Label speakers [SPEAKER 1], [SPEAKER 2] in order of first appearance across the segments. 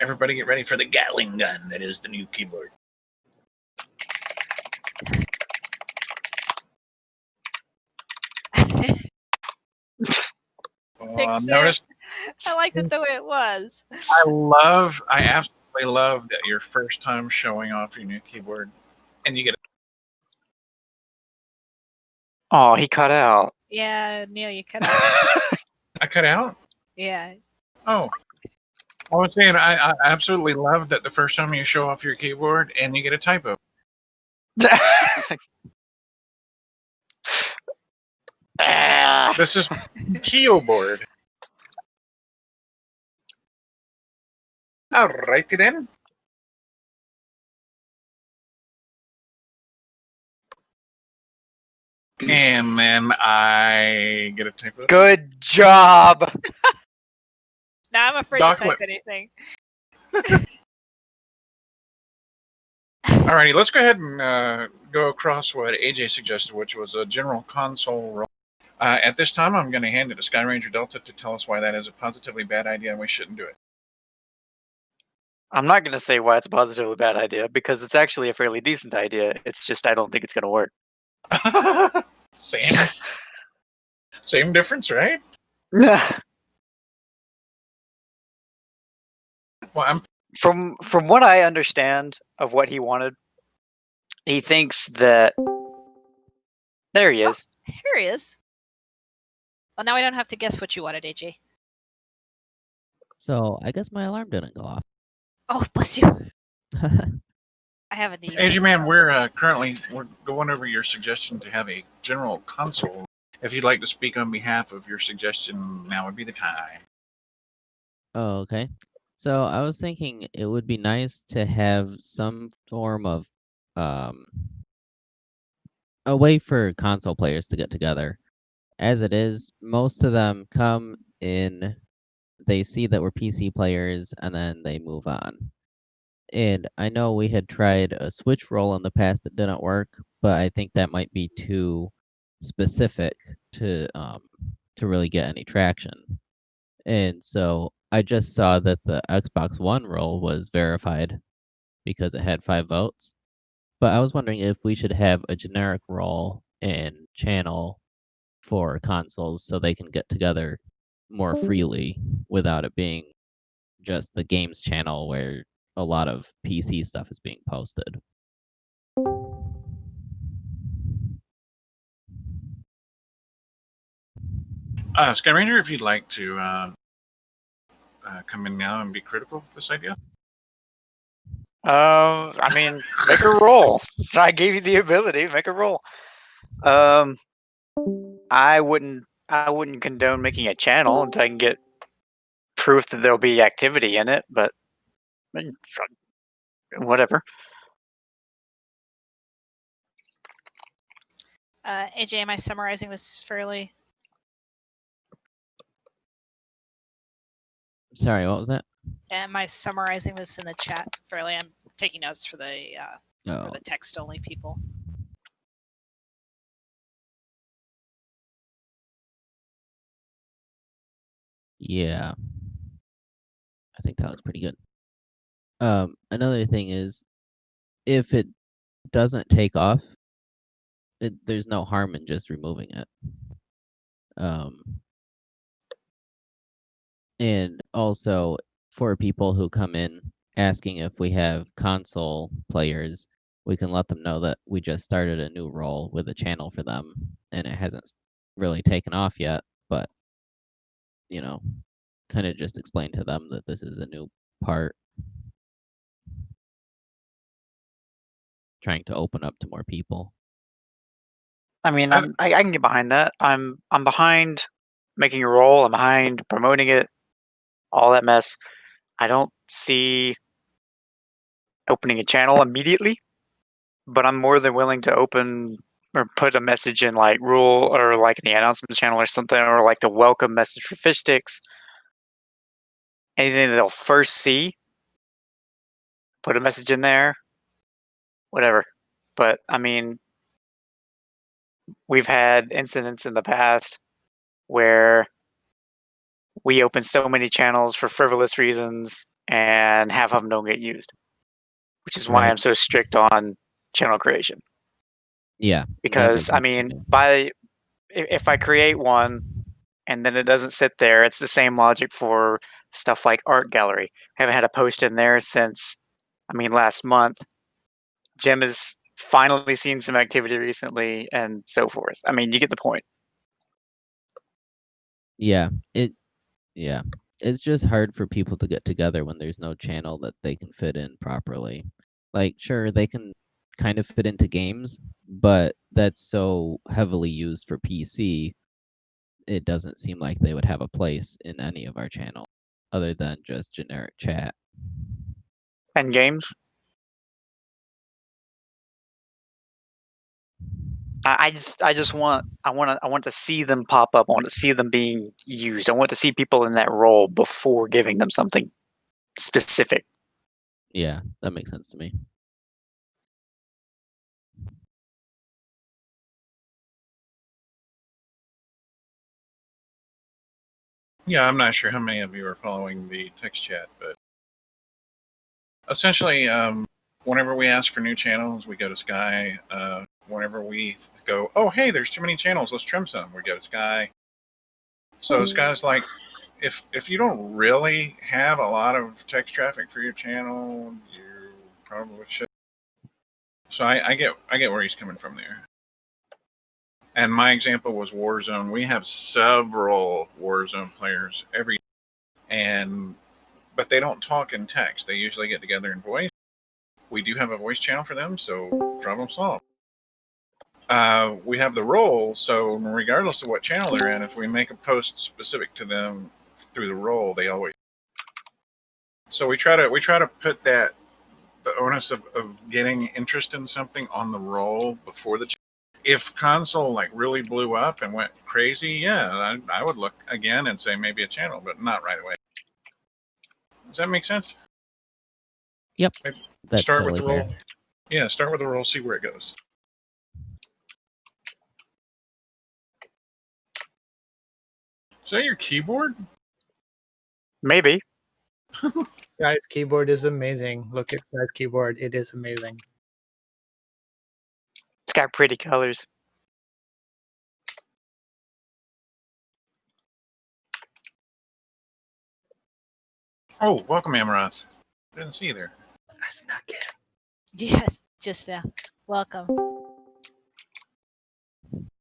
[SPEAKER 1] everybody get ready for the Gatling gun that is the new keyboard.
[SPEAKER 2] Notice. I liked it the way it was.
[SPEAKER 1] I absolutely love that your first time showing off your new keyboard, and you get.
[SPEAKER 3] Oh, he cut out.
[SPEAKER 2] Yeah, Neil, you cut out.
[SPEAKER 1] I cut out?
[SPEAKER 2] Yeah.
[SPEAKER 1] Oh. I was saying I absolutely love that the first time you show off your keyboard and you get a typo. This is keyboard. Alrighty then. And then I get a typo.
[SPEAKER 3] Good job.
[SPEAKER 2] Now I'm afraid to type anything.
[SPEAKER 1] Alrighty, let's go ahead and go across what AJ suggested, which was a general console role. At this time, I'm going to hand it to Sky Ranger Delta to tell us why that is a positively bad idea and we shouldn't do it.
[SPEAKER 3] I'm not going to say why it's a positively bad idea, because it's actually a fairly decent idea. It's just I don't think it's going to work.
[SPEAKER 1] Same difference, right? Well,
[SPEAKER 3] From what I understand of what he wanted, he thinks that there he is.
[SPEAKER 2] Here he is. Well, now I don't have to guess what you wanted, AJ.
[SPEAKER 4] So I guess my alarm didn't go off.
[SPEAKER 2] Oh, bless you. I have a niece.
[SPEAKER 1] AJ Man, we're going over your suggestion to have a general console. If you'd like to speak on behalf of your suggestion, now would be the time.
[SPEAKER 4] Oh, okay. So I was thinking it would be nice to have some form of a way for console players to get together. As it is, most of them come in, they see that we're PC players, and then they move on. And I know we had tried a Switch role in the past that didn't work, but I think that might be too specific to really get any traction. And so I just saw that the Xbox One role was verified because it had 5 votes. But I was wondering if we should have a generic role and channel for consoles so they can get together more freely without it being just the games channel where a lot of PC stuff is being posted.
[SPEAKER 1] Sky Ranger, if you'd like to come in now and be critical of this idea.
[SPEAKER 3] I mean, make a roll. I gave you the ability. Make a roll. I wouldn't condone making a channel until I can get proof that there'll be activity in it, but whatever.
[SPEAKER 2] AJ, am I summarizing this fairly?
[SPEAKER 4] Sorry, what was that?
[SPEAKER 2] Am I summarizing this in the chat fairly? I'm taking notes for the text-only people.
[SPEAKER 4] Yeah. I think that was pretty good. Another thing is, if it doesn't take off, there's no harm in just removing it. And also, for people who come in asking if we have console players, we can let them know that we just started a new role with a channel for them, and it hasn't really taken off yet, but, kind of just explain to them that this is a new part. Trying to open up to more people.
[SPEAKER 3] I mean, I can get behind that. I'm behind making a role. I'm behind promoting it. All that mess. I don't see opening a channel immediately, but I'm more than willing to open or put a message in like rule or like the announcements channel or something, or like the welcome message for fish sticks. Anything that they'll first see, put a message in there, whatever. But I mean, we've had incidents in the past where we open so many channels for frivolous reasons and half of them don't get used, which is why
[SPEAKER 4] Right.
[SPEAKER 3] I'm so strict on channel creation.
[SPEAKER 4] Yeah.
[SPEAKER 3] Because I mean, if I create one and then it doesn't sit there, it's the same logic for stuff like art gallery. I haven't had a post in there since, I mean, last month. Jim has finally seen some activity recently, and so forth. I mean, you get the point.
[SPEAKER 4] Yeah. Yeah. It's just hard for people to get together when there's no channel that they can fit in properly. Like, sure, they can kind of fit into games, but that's so heavily used for PC, it doesn't seem like they would have a place in any of our channels other than just generic chat.
[SPEAKER 3] And games. I want to see them pop up. I want to see them being used. I want to see people in that role before giving them something specific.
[SPEAKER 4] Yeah, that makes sense to me.
[SPEAKER 1] Yeah, I'm not sure how many of you are following the text chat, but essentially, whenever we ask for new channels, we go to Sky. Whenever we go, oh, hey, there's too many channels, let's trim some, we go to Sky. So Sky's like, if you don't really have a lot of text traffic for your channel, you probably should. So I get where he's coming from there. And my example was Warzone. We have several Warzone players but they don't talk in text. They usually get together in voice. We do have a voice channel for them, so problem solved. We have the role, so regardless of what channel they're in, if we make a post specific to them through the role, they always. So we try to put the onus of getting interest in something on the role before the. If console like really blew up and went crazy, yeah, I would look again and say maybe a channel, but not right away. Does that make sense?
[SPEAKER 4] Yep. That's
[SPEAKER 1] Start
[SPEAKER 4] totally
[SPEAKER 1] with the role.
[SPEAKER 4] fair.
[SPEAKER 1] Yeah, start with the role, see where it goes. Is that your keyboard?
[SPEAKER 3] Maybe.
[SPEAKER 5] Guy's keyboard is amazing. Look at Guy's keyboard. It is amazing.
[SPEAKER 3] It's got pretty colors.
[SPEAKER 1] Oh, welcome, Amaranth. Didn't see you there.
[SPEAKER 5] I snuck it.
[SPEAKER 2] Yes, just now. Welcome.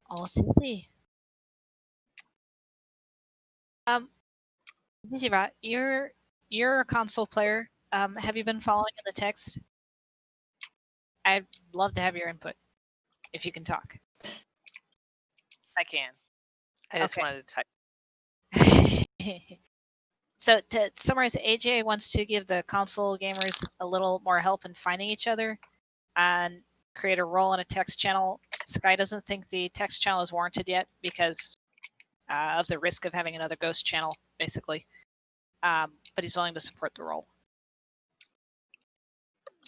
[SPEAKER 2] All simply. Zizira, you're a console player. Have you been following in the text? I'd love to have your input, if you can talk.
[SPEAKER 6] I can. I just
[SPEAKER 2] Okay.
[SPEAKER 6] wanted to type.
[SPEAKER 2] So to summarize, AJ wants to give the console gamers a little more help in finding each other and create a role in a text channel. Sky doesn't think the text channel is warranted yet because of the risk of having another ghost channel, basically. But he's willing to support the role.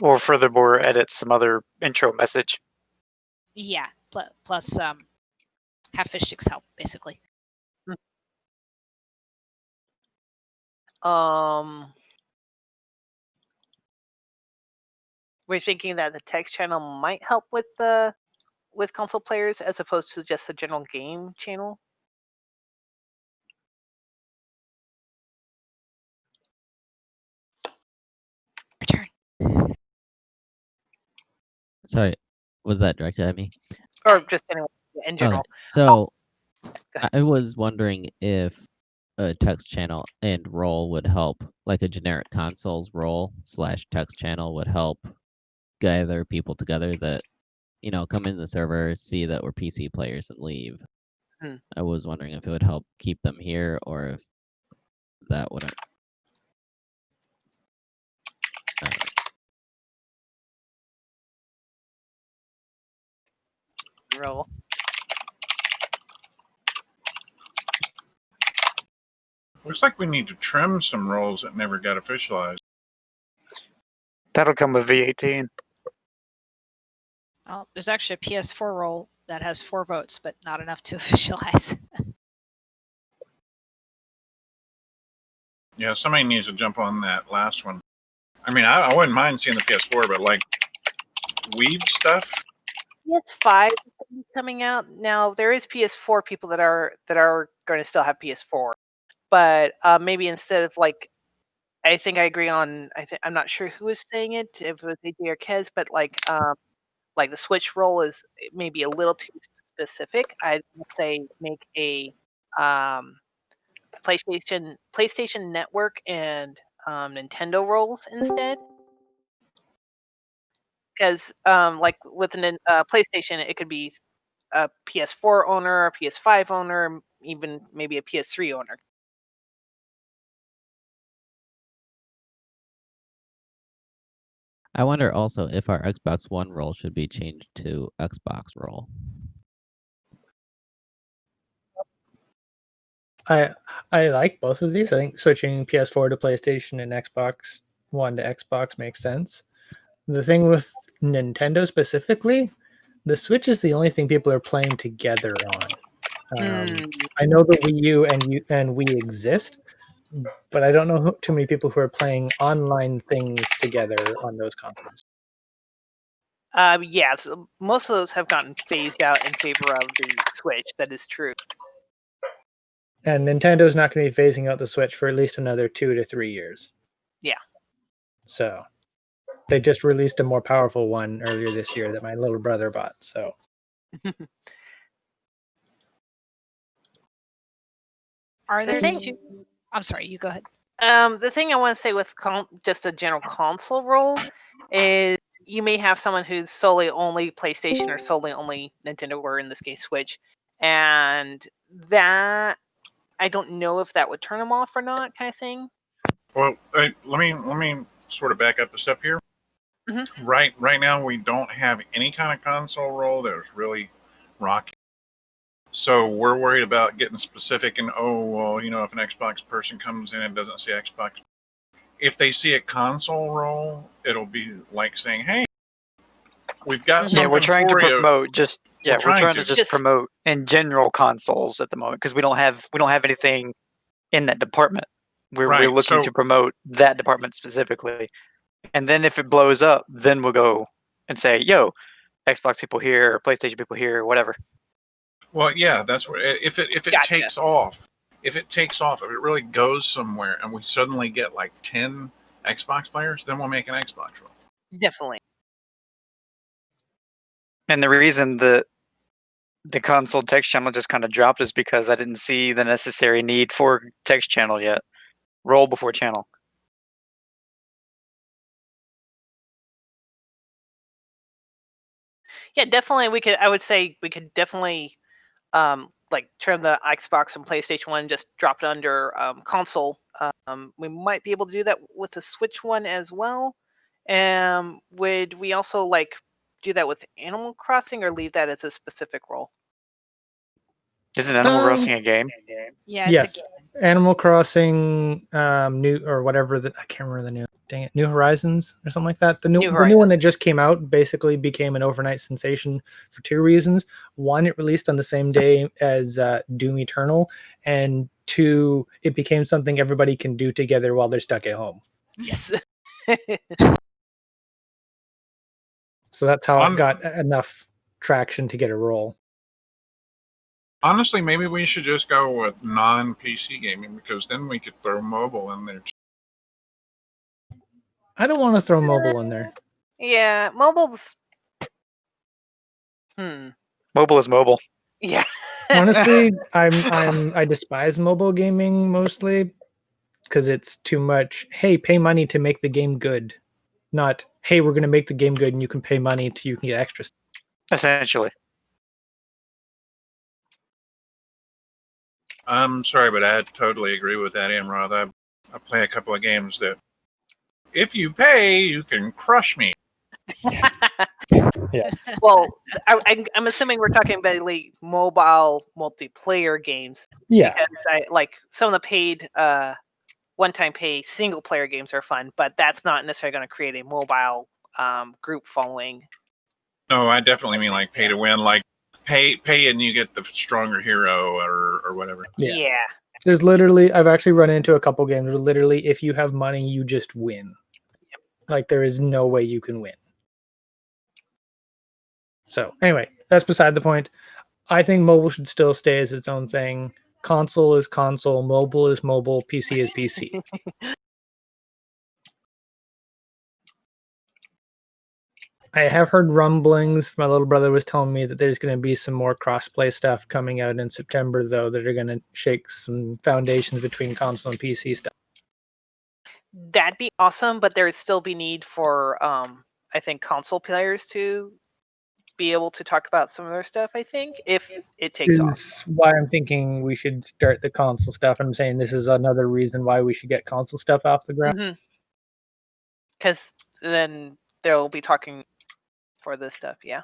[SPEAKER 3] Or furthermore, edit some other intro message.
[SPEAKER 2] Yeah, plus have Fishstick's help, basically.
[SPEAKER 6] We're thinking that the text channel might help with console players as opposed to just the general game channel.
[SPEAKER 2] Return.
[SPEAKER 4] Sorry, was that directed at me?
[SPEAKER 6] Or just anyone in general.
[SPEAKER 4] Okay. So
[SPEAKER 6] Go ahead.
[SPEAKER 4] I was wondering if a text channel and role would help, like a generic consoles role / text channel would help gather people together that, come in the server, see that we're PC players and leave. I was wondering if it would help keep them here or if that wouldn't.
[SPEAKER 6] Roll.
[SPEAKER 1] Looks like we need to trim some roles that never got officialized.
[SPEAKER 3] That'll come with V18.
[SPEAKER 2] Well, there's actually a PS4 role that has 4 votes, but not enough to officialize.
[SPEAKER 1] Yeah, somebody needs to jump on that last one. I mean, I wouldn't mind seeing the PS4, but like weed stuff.
[SPEAKER 6] PS5 is coming out now. There is PS4 people that are going to still have PS4, but maybe instead of like, I think I agree on. I'm not sure who was saying it, if it was AJ or Kez, but like the Switch role is maybe a little too specific. I'd say make a PlayStation Network and Nintendo roles instead. Because like with an PlayStation, it could be a PS4 owner, a PS5 owner, even maybe a PS3 owner.
[SPEAKER 4] I wonder also if our Xbox One role should be changed to Xbox role.
[SPEAKER 5] I like both of these. I think switching PS4 to PlayStation and Xbox One to Xbox makes sense. The thing with Nintendo specifically, the Switch is the only thing people are playing together on. I know the Wii U and Wii exist, but I don't know too many people who are playing online things together on those consoles.
[SPEAKER 6] Yeah, so most of those have gotten phased out in favor of the Switch. That is true.
[SPEAKER 5] And Nintendo's not going to be phasing out the Switch for at least another 2 to 3 years.
[SPEAKER 6] Yeah.
[SPEAKER 5] So they just released a more powerful one earlier this year that my little brother bought. So
[SPEAKER 2] Are there
[SPEAKER 6] thing-
[SPEAKER 2] two? I'm sorry, you go ahead.
[SPEAKER 6] The thing I want to say with just a general console role is you may have someone who's solely only PlayStation or solely only Nintendo, or in this case Switch, and that I don't know if that would turn them off or not, kind of thing.
[SPEAKER 1] Well, let me sort of back up a step here.
[SPEAKER 6] Mhm.
[SPEAKER 1] Right now, we don't have any kind of console role that was really rocking. So we're worried about getting specific and if an Xbox person comes in and doesn't see Xbox, if they see a console role, it'll be like saying, "Hey, we've got something
[SPEAKER 3] Yeah, we're trying to
[SPEAKER 1] for you."
[SPEAKER 3] promote just
[SPEAKER 1] We're trying to.
[SPEAKER 3] just promote in general consoles at the moment because we don't have anything in that department. We're
[SPEAKER 1] Right,
[SPEAKER 3] looking
[SPEAKER 1] so-
[SPEAKER 3] to promote that department specifically. And then if it blows up, then we'll go and say, "Yo, Xbox people here, or PlayStation people here, whatever."
[SPEAKER 1] Well, yeah, that's where if it
[SPEAKER 6] Gotcha.
[SPEAKER 1] takes off, if it really goes somewhere, and we suddenly get like 10 Xbox players, then we'll make an Xbox role.
[SPEAKER 6] Definitely.
[SPEAKER 3] And the reason the console text channel just kind of dropped is because I didn't see the necessary need for text channel yet. Role before channel.
[SPEAKER 6] Yeah, definitely. I would say we could definitely like turn the Xbox and PlayStation one, just drop it under console. We might be able to do that with the Switch one as well. Would we also like do that with Animal Crossing, or leave that as a specific role?
[SPEAKER 3] Isn't Animal Crossing a game?
[SPEAKER 2] Yeah, it's
[SPEAKER 5] yes,
[SPEAKER 2] a game.
[SPEAKER 5] Animal Crossing, new or whatever that I can't remember the new. Dang it, New Horizons or something like that. The new one that
[SPEAKER 6] Horizons.
[SPEAKER 5] just came out basically became an overnight sensation for two reasons. One, it released on the same day as Doom Eternal, and two, it became something everybody can do together while they're stuck at home.
[SPEAKER 6] Yes.
[SPEAKER 5] So that's how it got enough traction to get a role.
[SPEAKER 1] Honestly, maybe we should just go with non-PC gaming, because then we could throw mobile in there.
[SPEAKER 5] I don't want to throw mobile in there.
[SPEAKER 6] Yeah, mobile's.
[SPEAKER 3] Mobile is mobile.
[SPEAKER 6] Yeah.
[SPEAKER 5] Honestly, I despise mobile gaming mostly because it's too much. Hey, pay money to make the game good, not hey, we're going to make the game good and you can pay money to you can get extras.
[SPEAKER 3] Essentially.
[SPEAKER 1] I'm sorry, but I totally agree with that, Amrod. I play a couple of games that, if you pay, you can crush me.
[SPEAKER 5] Yeah.
[SPEAKER 6] Well, I'm assuming we're talking about like mobile multiplayer games.
[SPEAKER 5] Yeah.
[SPEAKER 6] Because I like some of the paid one-time pay single player games are fun, but that's not necessarily going to create a mobile group following.
[SPEAKER 1] No, I definitely mean like pay to win, like pay and you get the stronger hero or whatever.
[SPEAKER 5] Yeah. There's literally, I've actually run into a couple games where literally, if you have money, you just win. Like there is no way you can win. So anyway, that's beside the point. I think mobile should still stay as its own thing. Console is console, mobile is mobile, PC is PC. I have heard rumblings. My little brother was telling me that there's going to be some more crossplay stuff coming out in September, though, that are going to shake some foundations between console and PC stuff.
[SPEAKER 6] That'd be awesome, but there would still be need for I think console players to be able to talk about some of their stuff, I think, if it takes off.
[SPEAKER 5] Is why I'm thinking we should start the console stuff. I'm saying this is another reason why we should get console stuff off the ground.
[SPEAKER 6] Because then they'll be talking for this stuff, yeah.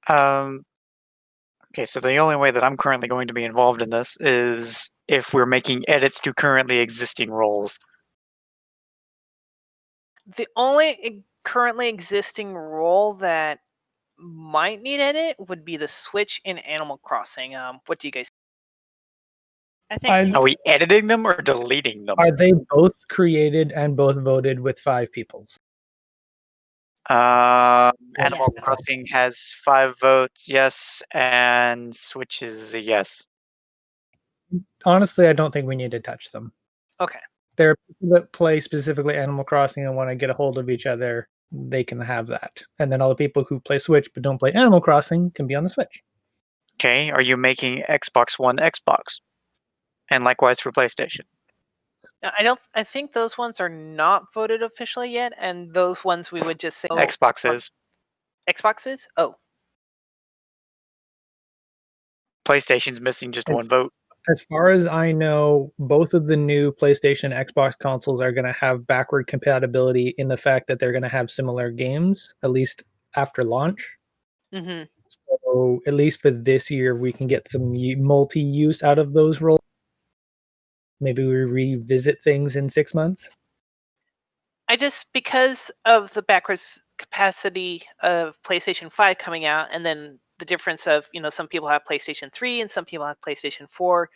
[SPEAKER 3] Okay, so the only way that I'm currently going to be involved in this is if we're making edits to currently existing roles.
[SPEAKER 6] The only currently existing role that might need edit would be the switch in Animal Crossing. What do you guys?
[SPEAKER 2] I think
[SPEAKER 3] Are we editing them or deleting them?
[SPEAKER 5] Are they both created and both voted with 5 peoples?
[SPEAKER 3] Animal
[SPEAKER 2] Yes.
[SPEAKER 3] Crossing has 5 votes, yes, and Switch is a yes.
[SPEAKER 5] Honestly, I don't think we need to touch them.
[SPEAKER 6] Okay.
[SPEAKER 5] There are people that play specifically Animal Crossing and want to get a hold of each other. They can have that. And then all the people who play Switch but don't play Animal Crossing can be on the Switch.
[SPEAKER 3] Okay, are you making Xbox One Xbox? And likewise for PlayStation.
[SPEAKER 6] I think those ones are not voted officially yet, and those ones we would just say
[SPEAKER 3] Xbox is.
[SPEAKER 6] Xboxes? Oh.
[SPEAKER 3] PlayStation's missing just 1 vote.
[SPEAKER 5] As far as I know, both of the new PlayStation Xbox consoles are going to have backward compatibility in the fact that they're going to have similar games, at least after launch.
[SPEAKER 6] Mm-hmm.
[SPEAKER 5] So at least for this year, we can get some multi-use out of those roles. Maybe we revisit things in 6 months.
[SPEAKER 6] I just, because of the backwards capacity of PlayStation 5 coming out, and then the difference of, some people have PlayStation 3 and some people have PlayStation 4,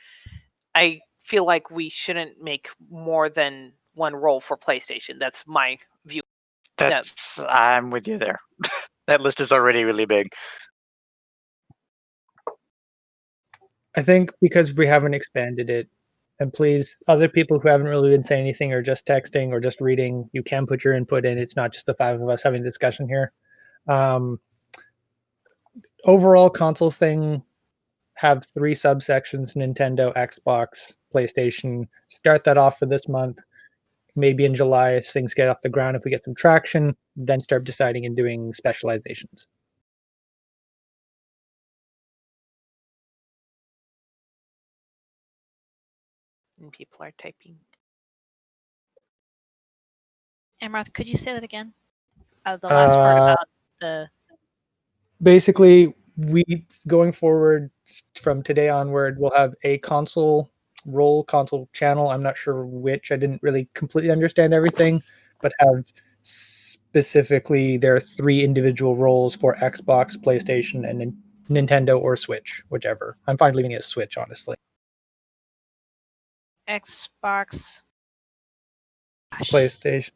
[SPEAKER 6] I feel like we shouldn't make more than one role for PlayStation. That's my view.
[SPEAKER 3] I'm with you there. That list is already really big.
[SPEAKER 5] I think because we haven't expanded it, and please, other people who haven't really been saying anything or just texting or just reading, you can put your input in. It's not just the 5 of us having a discussion here. Overall console thing, have 3 subsections: Nintendo, Xbox, PlayStation. Start that off for this month. Maybe in July, as things get off the ground, if we get some traction, then start deciding and doing specializations.
[SPEAKER 6] And people are typing.
[SPEAKER 2] Amroth, could you say that again? The last part about the.
[SPEAKER 5] Basically, we going forward from today onward, we'll have a console channel. I'm not sure which. I didn't really completely understand everything, but have specifically there are 3 individual roles for Xbox, PlayStation, and Nintendo or Switch, whichever. I'm fine leaving it as Switch, honestly.
[SPEAKER 2] Xbox. Gosh,
[SPEAKER 5] PlayStation.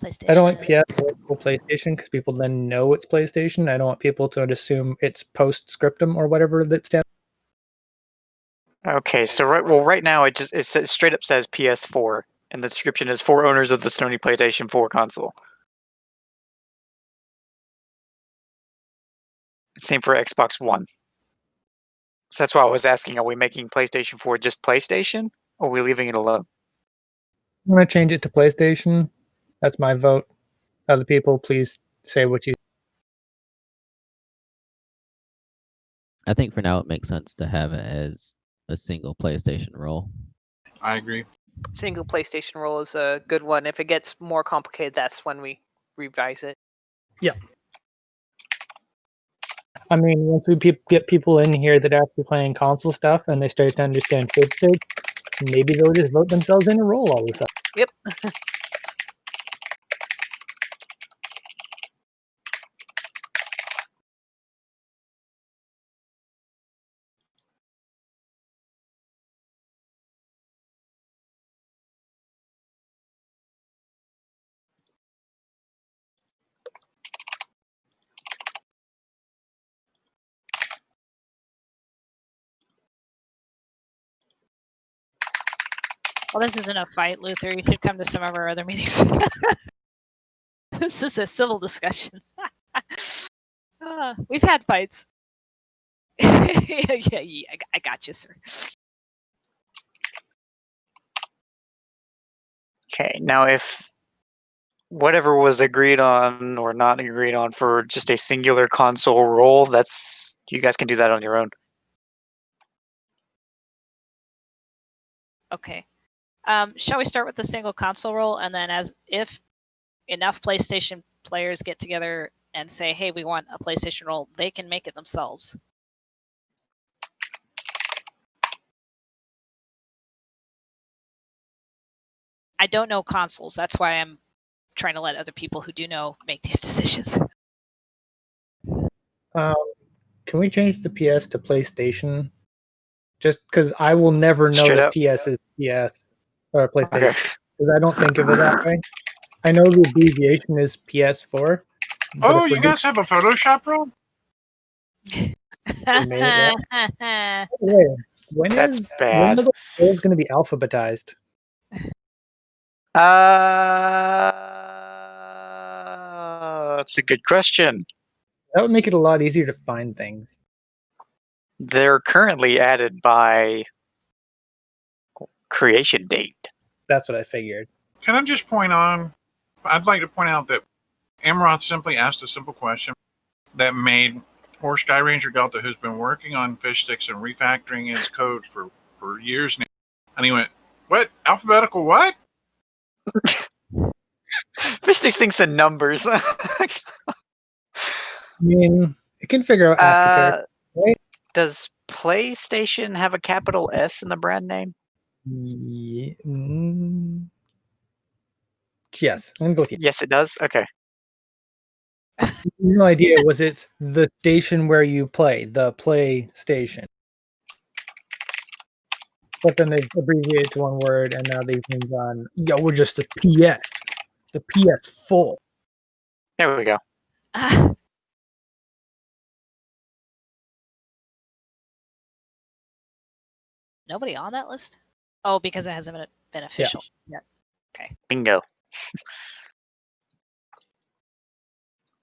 [SPEAKER 2] PlayStation.
[SPEAKER 5] I don't like PS or PlayStation because people then know it's PlayStation. I don't want people to assume it's post-scriptum or whatever that stands.
[SPEAKER 3] Okay, so right now it straight up says PS4, and the description is for owners of the Sony PlayStation 4 console. Same for Xbox One. So that's why I was asking, are we making PlayStation 4 just PlayStation, or are we leaving it alone?
[SPEAKER 5] I'm going to change it to PlayStation. That's my vote. Other people, please say what you.
[SPEAKER 4] I think for now it makes sense to have it as a single PlayStation role.
[SPEAKER 1] I agree.
[SPEAKER 6] Single PlayStation role is a good one. If it gets more complicated, that's when we revise it.
[SPEAKER 5] Yeah. I mean, once we get people in here that are actually playing console stuff and they start to understand footsteps, maybe they'll just vote themselves in a role all of a sudden.
[SPEAKER 6] Yep.
[SPEAKER 2] Well, this isn't a fight, Luther. You should come to some of our other meetings. This is a civil discussion. We've had fights. yeah, I got you, sir.
[SPEAKER 3] Okay, now if whatever was agreed on or not agreed on for just a singular console role, that's you guys can do that on your own.
[SPEAKER 2] Okay. Shall we start with the single console role, and then as if enough PlayStation players get together and say, "Hey, we want a PlayStation role," they can make it themselves. I don't know consoles. That's why I'm trying to let other people who do know make these decisions.
[SPEAKER 5] Can we change the PS to PlayStation? Just because I will never know
[SPEAKER 3] Straight
[SPEAKER 5] that
[SPEAKER 3] up?
[SPEAKER 5] PS is PS or PlayStation.
[SPEAKER 3] Okay.
[SPEAKER 5] Because I don't think of it that way. I know the abbreviation is PS4. but
[SPEAKER 1] Oh,
[SPEAKER 5] if
[SPEAKER 1] you
[SPEAKER 5] we're
[SPEAKER 1] guys have a Photoshop role?
[SPEAKER 5] made Wait, when
[SPEAKER 3] That's
[SPEAKER 5] is
[SPEAKER 3] bad.
[SPEAKER 5] when are the roles going to be alphabetized?
[SPEAKER 3] That's a good question.
[SPEAKER 5] That would make it a lot easier to find things.
[SPEAKER 3] They're currently added by creation date.
[SPEAKER 5] That's what I figured.
[SPEAKER 1] Can I just point on? I'd like to point out that Amaroth simply asked a simple question that made poor Sky Ranger Delta, who's been working on fish sticks and refactoring his code for years now, and he went, "What? Alphabetical what?"
[SPEAKER 3] Fish thinks in numbers.
[SPEAKER 5] I mean, it can figure out ASCII characters. Right?
[SPEAKER 3] Does PlayStation have a capital S in the brand name?
[SPEAKER 5] Yes, I'm gonna go with you.
[SPEAKER 3] Yes, it does. Okay.
[SPEAKER 5] No idea. Was it the station where you play, the PlayStation? But then they abbreviate it to one word, and now they've moved on. Yeah, we're just the PS, the PS full.
[SPEAKER 3] There we go.
[SPEAKER 2] Nobody on that list? Oh, because it hasn't been official yet.
[SPEAKER 3] Bingo.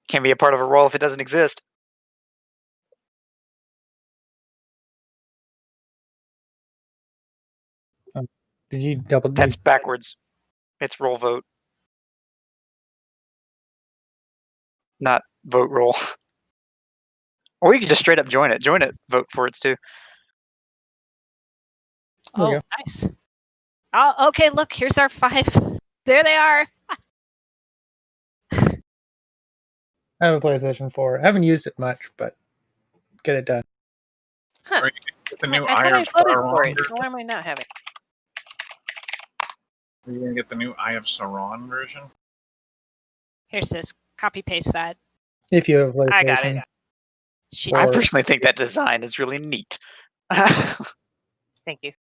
[SPEAKER 3] Can't be a part of a role if it doesn't exist.
[SPEAKER 5] Did you double?
[SPEAKER 3] That's backwards. It's roll vote. Not vote roll. Or you could just straight up join it. Join it, vote for it too.
[SPEAKER 5] There we
[SPEAKER 2] Oh,
[SPEAKER 5] go.
[SPEAKER 2] nice. Oh, okay. Look, here's our 5. There they are.
[SPEAKER 5] I have a PlayStation 4. I haven't used it much, but get it done.
[SPEAKER 1] Or you can get the new
[SPEAKER 6] I
[SPEAKER 1] Eye
[SPEAKER 6] thought I
[SPEAKER 1] of
[SPEAKER 6] voted for it,
[SPEAKER 1] Sauron.
[SPEAKER 6] so why am I not having it?
[SPEAKER 1] Are you gonna get the new Eye of Sauron version?
[SPEAKER 2] Here's this. Copy paste that.
[SPEAKER 5] If you have a PlayStation.
[SPEAKER 6] I got it.
[SPEAKER 2] She
[SPEAKER 5] Or-
[SPEAKER 3] I
[SPEAKER 2] did.
[SPEAKER 3] personally think that design is really neat.
[SPEAKER 6] Thank you.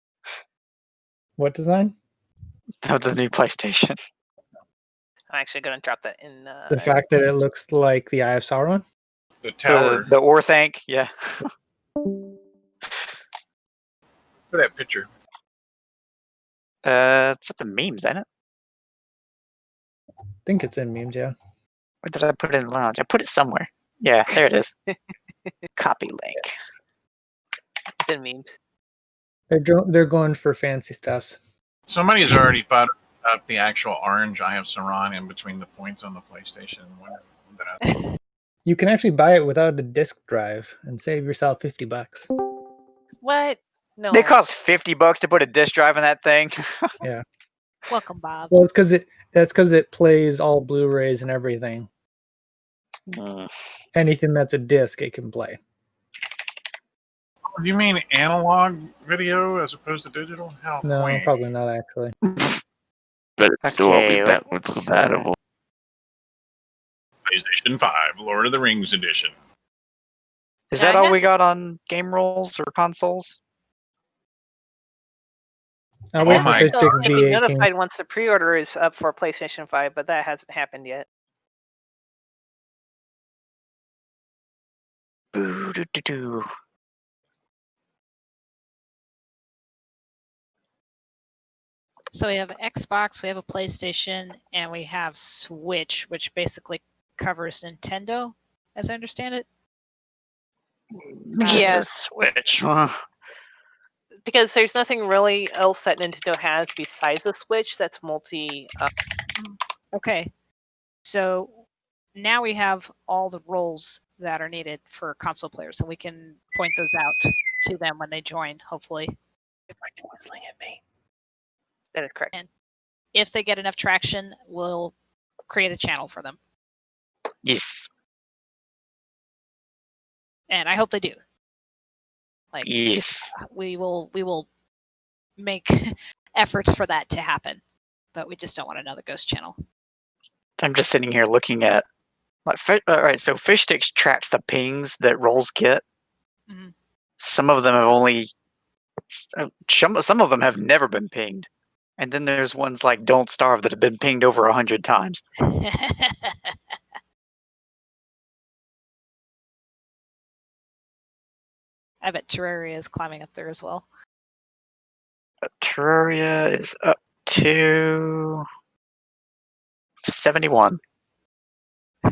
[SPEAKER 5] What design?
[SPEAKER 3] Of the new PlayStation.
[SPEAKER 6] I'm actually going to drop that in.
[SPEAKER 5] The fact that it looks like the Eye of Sauron?
[SPEAKER 1] The tower.
[SPEAKER 3] The Orthanc, yeah.
[SPEAKER 1] For that picture.
[SPEAKER 3] It's up in memes, ain't it?
[SPEAKER 5] I think it's in memes, yeah.
[SPEAKER 3] Or did I put it in lounge? I put it somewhere. Yeah, there it is. Copy link.
[SPEAKER 6] It's in memes.
[SPEAKER 5] They're going for fancy stuff.
[SPEAKER 1] Somebody has already thought up the actual orange Eye of Sauron in between the points on the PlayStation.
[SPEAKER 5] You can actually buy it without a disk drive and save yourself $50.
[SPEAKER 6] What? No.
[SPEAKER 3] They cost $50 to put a disk drive in that thing.
[SPEAKER 2] Welcome, Bob.
[SPEAKER 5] Well, it's because it plays all Blu-rays and everything. Anything that's a disc, it can play.
[SPEAKER 1] Do you mean analog video as opposed to digital? How
[SPEAKER 5] No,
[SPEAKER 1] quaint.
[SPEAKER 5] probably not actually.
[SPEAKER 7] But it still won't
[SPEAKER 3] Okay,
[SPEAKER 7] be backwards
[SPEAKER 3] let's,
[SPEAKER 7] compatible.
[SPEAKER 1] PlayStation 5, Lord of the Rings edition.
[SPEAKER 3] Is
[SPEAKER 6] Yeah,
[SPEAKER 3] that
[SPEAKER 6] I
[SPEAKER 3] all
[SPEAKER 6] had-
[SPEAKER 3] we got on game rolls or consoles?
[SPEAKER 5] I'll
[SPEAKER 1] Oh
[SPEAKER 5] wait for
[SPEAKER 1] my
[SPEAKER 5] Fish
[SPEAKER 1] God.
[SPEAKER 5] Stick
[SPEAKER 6] To be
[SPEAKER 5] V18.
[SPEAKER 6] notified once the pre-order is up for PlayStation 5, but that hasn't happened yet.
[SPEAKER 3] Boo-doo-doo-doo.
[SPEAKER 2] So we have Xbox, we have a PlayStation, and we have Switch, which basically covers Nintendo, as I understand it.
[SPEAKER 3] Just
[SPEAKER 6] Yeah.
[SPEAKER 3] a Switch.
[SPEAKER 6] Because there's nothing really else that Nintendo has besides the Switch that's multi.
[SPEAKER 2] Okay. So now we have all the roles that are needed for console players, and we can point those out to them when they join, hopefully.
[SPEAKER 6] That is correct.
[SPEAKER 2] If they get enough traction, we'll create a channel for them.
[SPEAKER 3] Yes.
[SPEAKER 2] And I hope they do. Like
[SPEAKER 3] Yes.
[SPEAKER 2] we will make efforts for that to happen. But we just don't want another ghost channel.
[SPEAKER 3] I'm just sitting here looking at alright, so Fishsticks tracks the pings that roles get.
[SPEAKER 2] Mhm.
[SPEAKER 3] Some of them have only some of them have never been pinged. And then there's ones like Don't Starve that have been pinged over 100 times.
[SPEAKER 2] I bet Terraria is climbing up there as well.
[SPEAKER 3] Terraria is up to 71.
[SPEAKER 2] I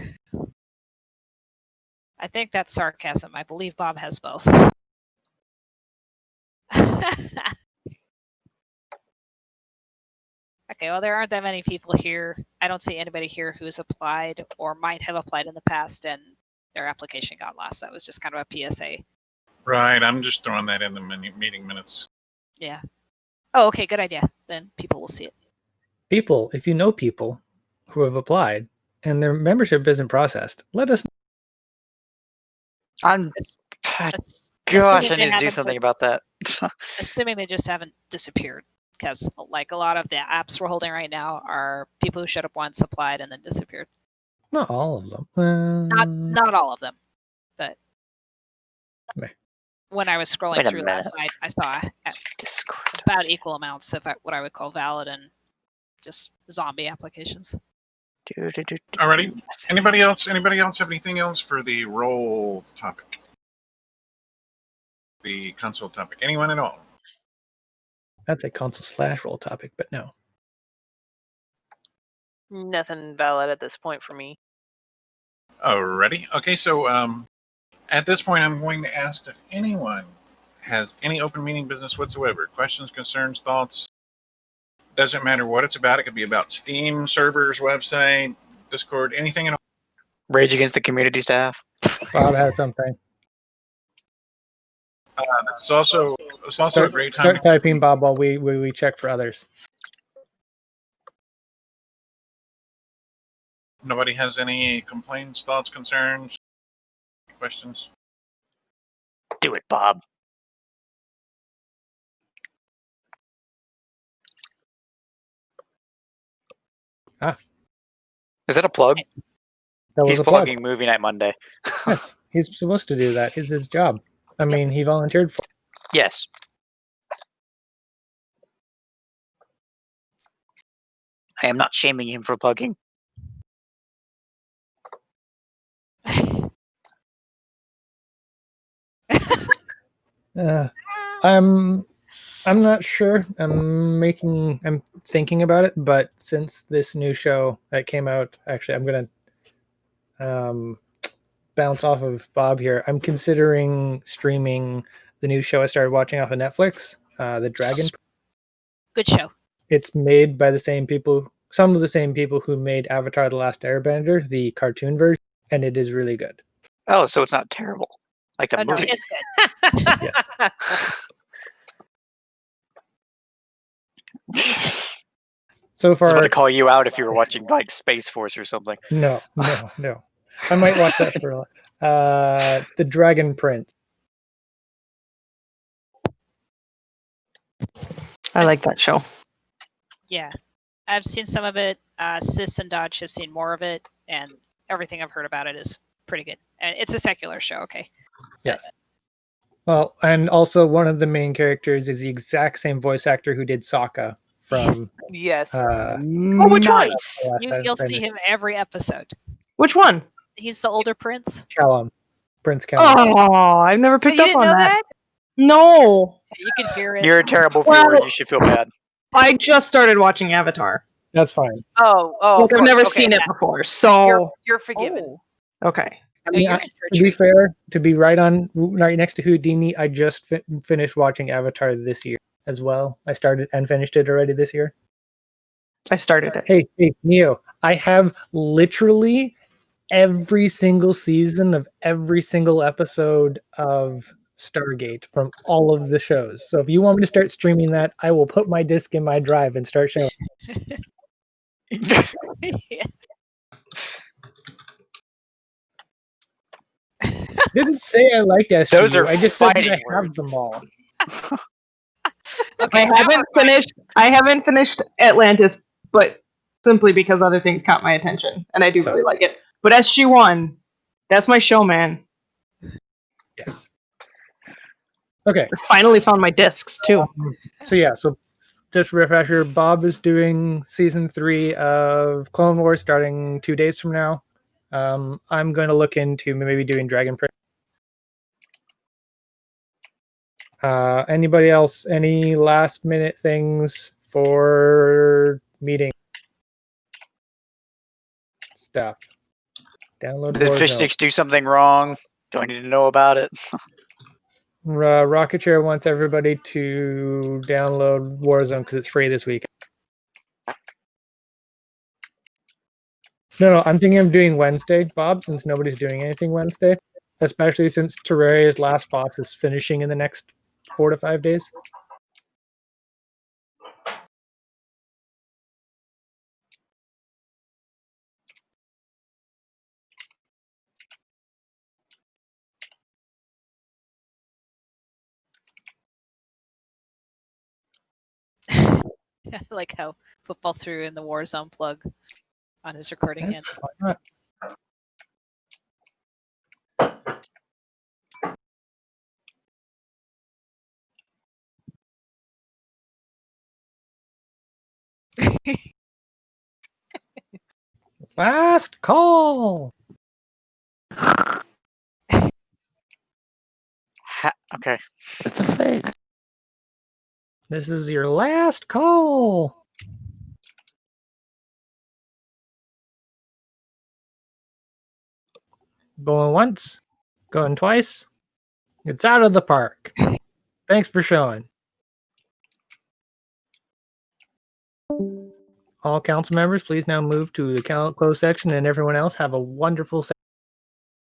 [SPEAKER 2] think that's sarcasm. I believe Bob has both. Okay, well, there aren't that many people here. I don't see anybody here who's applied or might have applied in the past and their application got lost. That was just kind of a PSA.
[SPEAKER 1] Right. I'm just throwing that in the meeting minutes.
[SPEAKER 2] Yeah. Oh, okay, good idea. Then people will see it.
[SPEAKER 5] People, if you know people who have applied and their membership isn't processed, let us know.
[SPEAKER 3] I'm
[SPEAKER 2] Ass-
[SPEAKER 3] gosh,
[SPEAKER 2] assuming
[SPEAKER 3] I
[SPEAKER 2] they
[SPEAKER 3] need to do
[SPEAKER 2] haven't
[SPEAKER 3] something
[SPEAKER 2] been-
[SPEAKER 3] about that.
[SPEAKER 2] Assuming they just haven't disappeared. Because, like, a lot of the apps we're holding right now are people who showed up once, applied, and then disappeared.
[SPEAKER 5] Not all of them.
[SPEAKER 2] Not all of them, but
[SPEAKER 5] Meh.
[SPEAKER 2] when I was scrolling
[SPEAKER 3] Wait a
[SPEAKER 2] through last night, I saw
[SPEAKER 3] Discord.
[SPEAKER 2] about equal amounts of what I would call valid and just zombie applications.
[SPEAKER 1] Alrighty. Anybody else have anything else for the role topic? The console topic? Anyone at all?
[SPEAKER 5] That's a console/roll topic, but no.
[SPEAKER 6] Nothing valid at this point for me.
[SPEAKER 1] Alrighty. Okay, so at this point, I'm going to ask if anyone has any open meeting business whatsoever. Questions, concerns, thoughts. Doesn't matter what it's about. It could be about Steam servers, website, Discord, anything at all.
[SPEAKER 3] Rage Against the Community staff.
[SPEAKER 5] Bob has something.
[SPEAKER 1] It's also a great time.
[SPEAKER 5] Start typing, Bob, while we check for others.
[SPEAKER 1] Nobody has any complaints, thoughts, concerns, questions?
[SPEAKER 3] Do it, Bob. Is that a plug?
[SPEAKER 5] That was
[SPEAKER 3] He's
[SPEAKER 5] a plug.
[SPEAKER 3] plugging Movie Night Monday.
[SPEAKER 5] Yes, he's supposed to do that. It's his job. I mean, he volunteered for.
[SPEAKER 3] Yes. I am not shaming him for plugging.
[SPEAKER 5] I'm not sure. I'm thinking about it, but since this new show that came out, actually, I'm gonna bounce off of Bob here. I'm considering streaming the new show I started watching off of Netflix, The Dragon.
[SPEAKER 2] Good show.
[SPEAKER 5] It's made by the same people, some of the same people who made Avatar: The Last Airbender, the cartoon version, and it is really good.
[SPEAKER 3] Oh, so it's not terrible. Like the
[SPEAKER 2] Oh, no,
[SPEAKER 3] movie.
[SPEAKER 2] it's good.
[SPEAKER 5] Yes. So
[SPEAKER 3] I was about
[SPEAKER 5] far,
[SPEAKER 3] to call you out if you were watching like Space Force or something.
[SPEAKER 5] no. I might watch that for The Dragon Prince.
[SPEAKER 8] I like that show.
[SPEAKER 2] Yeah. I've seen some of it. Sis and Dodge have seen more of it, and everything I've heard about it is pretty good. And it's a secular show, okay?
[SPEAKER 5] Yes. Well, and also one of the main characters is the exact same voice actor who did Sokka from.
[SPEAKER 6] Yes.
[SPEAKER 8] which one?
[SPEAKER 3] Nice.
[SPEAKER 2] You'll see him every episode.
[SPEAKER 8] Which one?
[SPEAKER 2] He's the older prince.
[SPEAKER 5] Callum, Prince Callum.
[SPEAKER 8] Oh, I've never
[SPEAKER 6] But
[SPEAKER 8] picked
[SPEAKER 6] you
[SPEAKER 8] up
[SPEAKER 6] didn't
[SPEAKER 8] on
[SPEAKER 6] know
[SPEAKER 8] that.
[SPEAKER 6] that?
[SPEAKER 8] No.
[SPEAKER 2] You can hear it.
[SPEAKER 3] You're a terrible
[SPEAKER 8] Well-
[SPEAKER 3] viewer. You should feel bad.
[SPEAKER 8] I just started watching Avatar.
[SPEAKER 5] That's fine.
[SPEAKER 6] Oh,
[SPEAKER 8] Like,
[SPEAKER 6] of
[SPEAKER 8] I've never
[SPEAKER 6] course. Okay,
[SPEAKER 8] seen it
[SPEAKER 6] yeah.
[SPEAKER 8] before, so
[SPEAKER 6] You're forgiven.
[SPEAKER 2] Oh,
[SPEAKER 8] okay.
[SPEAKER 5] I
[SPEAKER 2] no,
[SPEAKER 5] mean,
[SPEAKER 2] you're
[SPEAKER 5] I-
[SPEAKER 2] in for a
[SPEAKER 5] to be
[SPEAKER 2] treat.
[SPEAKER 5] fair, to be right next to Houdini, I just finished watching Avatar this year as well. I started and finished it already this year.
[SPEAKER 8] I started it.
[SPEAKER 5] Hey, Neo, I have literally every single season of every single episode of Stargate from all of the shows. So if you want me to start streaming that, I will put my disc in my drive and start showing.
[SPEAKER 2] Yeah.
[SPEAKER 5] Didn't say I liked SGU.
[SPEAKER 3] Those are
[SPEAKER 5] I just said that
[SPEAKER 3] fighting
[SPEAKER 5] I have
[SPEAKER 3] words.
[SPEAKER 5] them all.
[SPEAKER 2] Okay,
[SPEAKER 8] I
[SPEAKER 2] now
[SPEAKER 8] haven't
[SPEAKER 2] we're
[SPEAKER 8] finished. I haven't finished Atlantis, but simply because other things caught my attention, and I do
[SPEAKER 5] So-
[SPEAKER 8] really like it. But SG1, that's my show, man.
[SPEAKER 5] Yes. Okay.
[SPEAKER 8] I finally found my discs too.
[SPEAKER 5] So just a refresher, Bob is doing season 3 of Clone Wars starting 2 days from now. I'm going to look into maybe doing Dragon Prince. Anybody else? Any last minute things for meeting stuff? Download
[SPEAKER 3] Did Fish
[SPEAKER 5] Warzone.
[SPEAKER 3] Sticks do something wrong? Do I need to know about it?
[SPEAKER 5] Rocket Chair wants everybody to download Warzone because it's free this week. No, I'm thinking of doing Wednesday, Bob, since nobody's doing anything Wednesday, especially since Terraria's last boss is finishing in the next 4 to 5 days.
[SPEAKER 2] I like how football threw in the Warzone plug on his recording
[SPEAKER 5] That's
[SPEAKER 2] hand.
[SPEAKER 5] why not. Last call.
[SPEAKER 3] Okay.
[SPEAKER 7] It's a thing.
[SPEAKER 5] This is your last call. Going once, going twice. It's out of the park. Thanks for showing. All council members, please now move to the closed section, and everyone else have a wonderful